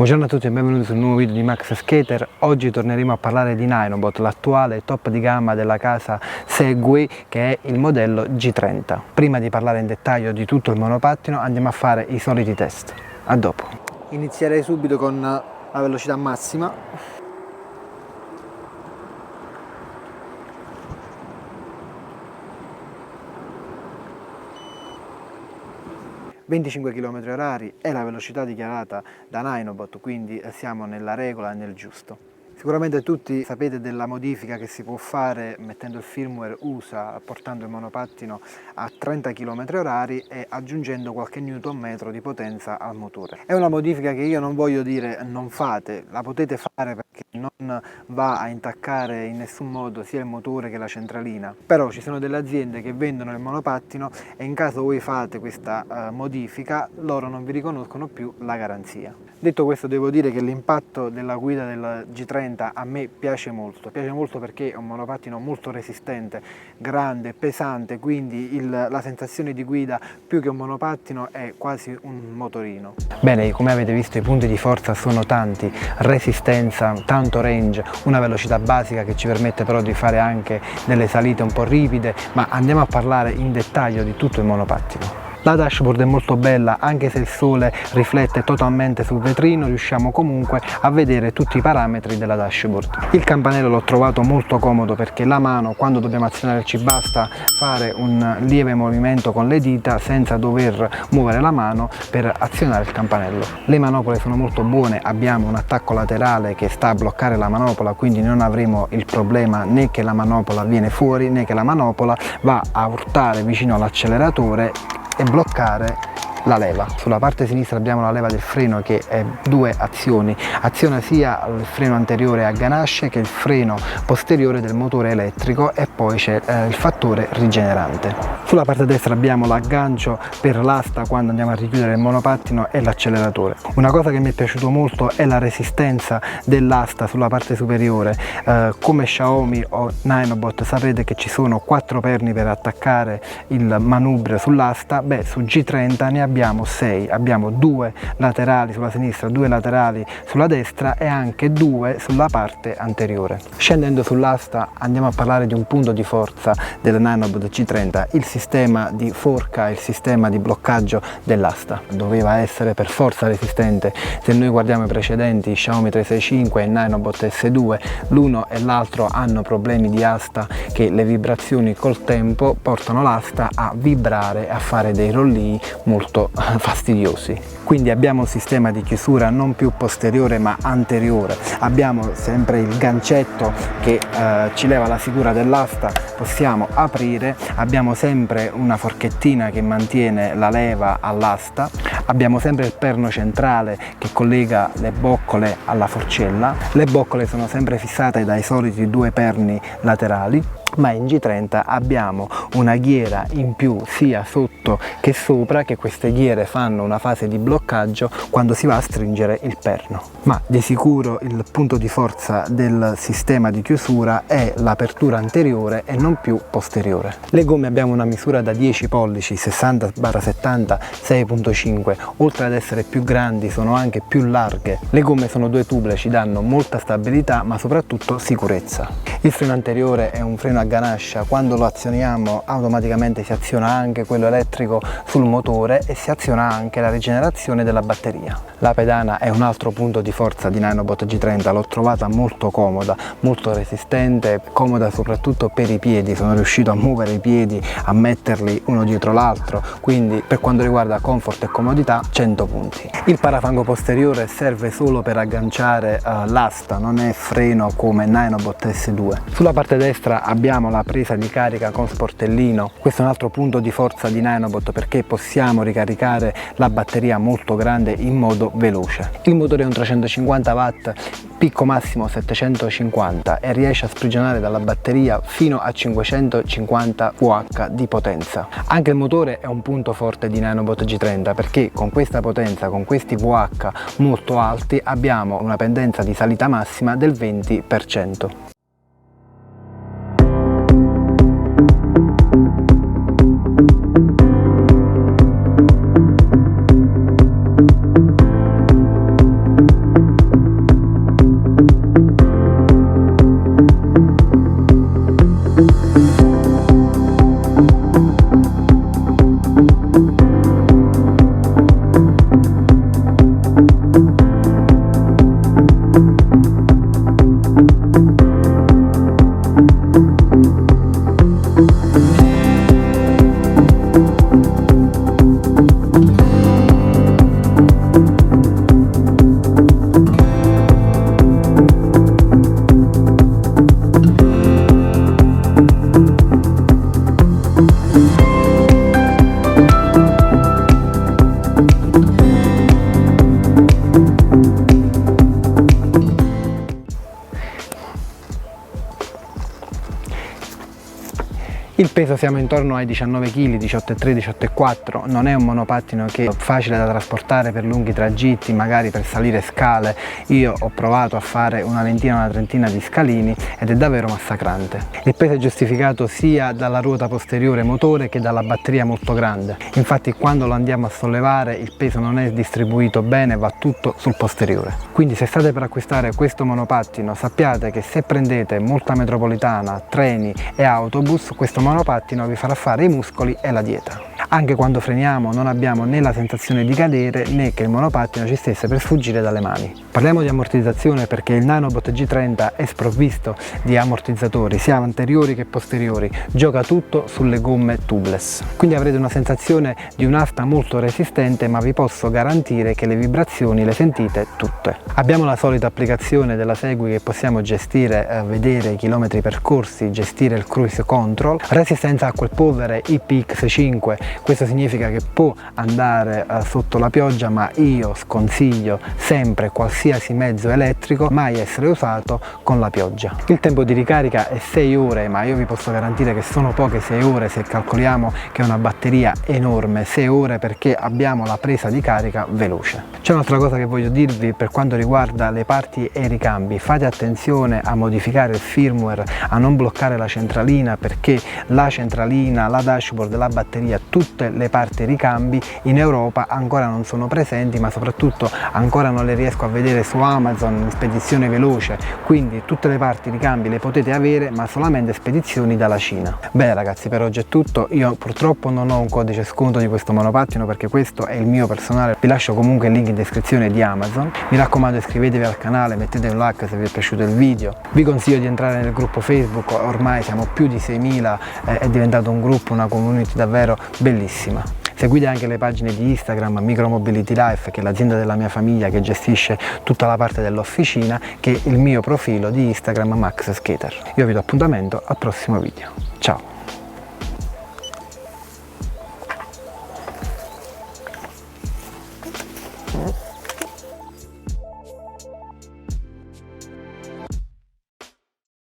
Buongiorno a tutti e benvenuti sul nuovo video di Max Skater. Oggi torneremo a parlare di Ninobot, l'attuale top di gamma della casa Segway, che è il modello G30. Prima di parlare in dettaglio di tutto il monopattino andiamo a fare i soliti test. A dopo. Inizierei subito con la velocità massima. 25 km/h è la velocità dichiarata da Ninobot, quindi siamo nella regola e nel giusto. Sicuramente tutti sapete della modifica che si può fare mettendo il firmware USA, portando il monopattino a 30 km/h e aggiungendo qualche newton metro di potenza al motore. È una modifica che io non voglio dire non fate, la potete fare perché non va a intaccare in nessun modo sia il motore che la centralina, però ci sono delle aziende che vendono il monopattino e in caso voi fate questa modifica loro non vi riconoscono più la garanzia. Detto questo, devo dire che l'impatto della guida del G30 a me piace molto perché è un monopattino molto resistente, grande, pesante, quindi la sensazione di guida più che un monopattino è quasi un motorino. Bene, come avete visto i punti di forza sono tanti: resistenza, tanto range, una velocità basica che ci permette però di fare anche delle salite un po' ripide, ma andiamo a parlare in dettaglio di tutto il monopattino. La dashboard è molto bella, anche se il sole riflette totalmente sul vetrino, riusciamo comunque a vedere tutti i parametri della dashboard. Il campanello l'ho trovato molto comodo perché la mano, quando dobbiamo azionare, ci basta fare un lieve movimento con le dita senza dover muovere la mano per azionare il campanello. Le manopole sono molto buone, abbiamo un attacco laterale che sta a bloccare la manopola, quindi non avremo il problema né che la manopola viene fuori né che la manopola va a urtare vicino all'acceleratore e bloccare la leva. Sulla parte sinistra abbiamo la leva del freno che è due azioni, aziona sia il freno anteriore a ganasce che il freno posteriore del motore elettrico, e poi c'è il fattore rigenerante. Sulla parte destra abbiamo l'aggancio per l'asta quando andiamo a richiudere il monopattino e l'acceleratore. Una cosa che mi è piaciuto molto è la resistenza dell'asta sulla parte superiore. Come Xiaomi o Ninobot sapete che ci sono 4 perni per attaccare il manubrio sull'asta. Beh, su G30 ne abbiamo 6, abbiamo 2 laterali sulla sinistra, 2 laterali sulla destra e anche 2 sulla parte anteriore. Scendendo sull'asta andiamo a parlare di un punto di forza del Ninobot G30, il sistema di forca, il sistema di bloccaggio dell'asta. Doveva essere per forza resistente. Se noi guardiamo i precedenti Xiaomi 365 e Ninobot S2, l'uno e l'altro hanno problemi di asta che le vibrazioni col tempo portano l'asta a vibrare e a fare dei rollii molto fastidiosi. Quindi abbiamo un sistema di chiusura non più posteriore ma anteriore, abbiamo sempre il gancetto che ci leva la sicura dell'asta, possiamo aprire, abbiamo sempre una forchettina che mantiene la leva all'asta, abbiamo sempre il perno centrale che collega le boccole alla forcella, le boccole sono sempre fissate dai soliti 2 perni laterali, ma in G30 abbiamo una ghiera in più sia sotto che sopra, che queste ghiere fanno una fase di bloccaggio quando si va a stringere il perno. Ma di sicuro il punto di forza del sistema di chiusura è l'apertura anteriore e non più posteriore. Le gomme abbiamo una misura da 10 pollici 60/70 6.5, oltre ad essere più grandi sono anche più larghe. Le gomme sono 2 tuble, ci danno molta stabilità ma soprattutto sicurezza. Il freno anteriore è un freno a ganascia, quando lo azioniamo automaticamente si aziona anche quello elettrico sul motore e si aziona anche la rigenerazione della batteria. La pedana è un altro punto di forza di Ninobot G30, l'ho trovata molto comoda, molto resistente, comoda soprattutto per i piedi, sono riuscito a muovere i piedi, a metterli uno dietro l'altro, quindi per quanto riguarda comfort e comodità 100 punti. Il parafango posteriore serve solo per agganciare l'asta, non è freno come Ninobot S2. Sulla parte destra abbiamo la presa di carica con sportellino, questo è un altro punto di forza di Ninobot perché possiamo ricaricare la batteria molto grande in modo veloce. Il motore è un 350 watt, picco massimo 750 e riesce a sprigionare dalla batteria fino a 550 Wh di potenza. Anche il motore è un punto forte di Ninobot G30 perché con questa potenza, con questi Wh molto alti, abbiamo una pendenza di salita massima del 20%. peso siamo intorno ai 19 kg, 18,3, 18,4, non è un monopattino che è facile da trasportare per lunghi tragitti, magari per salire scale. Io ho provato a fare una ventina, una trentina di scalini ed è davvero massacrante. Il peso è giustificato sia dalla ruota posteriore motore che dalla batteria molto grande, infatti quando lo andiamo a sollevare il peso non è distribuito bene, va tutto sul posteriore. Quindi se state per acquistare questo monopattino sappiate che se prendete molta metropolitana, treni e autobus, questo monopattino vi farà fare i muscoli e la dieta. Anche quando freniamo non abbiamo né la sensazione di cadere né che il monopattino ci stesse per sfuggire dalle mani. Parliamo di ammortizzazione perché il Nanobot G30 è sprovvisto di ammortizzatori sia anteriori che posteriori, gioca tutto sulle gomme tubeless. Quindi avrete una sensazione di un'asta molto resistente, ma vi posso garantire che le vibrazioni le sentite tutte. Abbiamo la solita applicazione della Segui che possiamo gestire, vedere i chilometri percorsi, gestire il cruise control, resistenza acque polvere IPX5, questo significa che può andare sotto la pioggia, ma io sconsiglio sempre qualsiasi mezzo elettrico mai essere usato con la pioggia. Il tempo di ricarica è 6 ore, ma io vi posso garantire che sono poche 6 ore se calcoliamo che è una batteria enorme, 6 ore perché abbiamo la presa di carica veloce. C'è un'altra cosa che voglio dirvi per quanto riguarda le parti e i ricambi: fate attenzione a modificare il firmware, a non bloccare la centralina, perché la centralina, la dashboard, la batteria, tutte le parti ricambi in Europa ancora non sono presenti, ma soprattutto ancora non le riesco a vedere su Amazon in spedizione veloce, quindi tutte le parti ricambi le potete avere ma solamente spedizioni dalla Cina. Bene ragazzi, per oggi è tutto. Io purtroppo non ho un codice sconto di questo monopattino perché questo è il mio personale, vi lascio comunque il link in descrizione di Amazon. Mi raccomando, iscrivetevi al canale, mettete un like se vi è piaciuto il video, vi consiglio di entrare nel gruppo Facebook, ormai siamo più di 6.000, è diventato un gruppo, una community davvero bellissima. Seguite anche le pagine di Instagram Micromobility Life, che è l'azienda della mia famiglia che gestisce tutta la parte dell'officina, che è il mio profilo di Instagram Max Skater. Io vi do appuntamento al prossimo video. Ciao!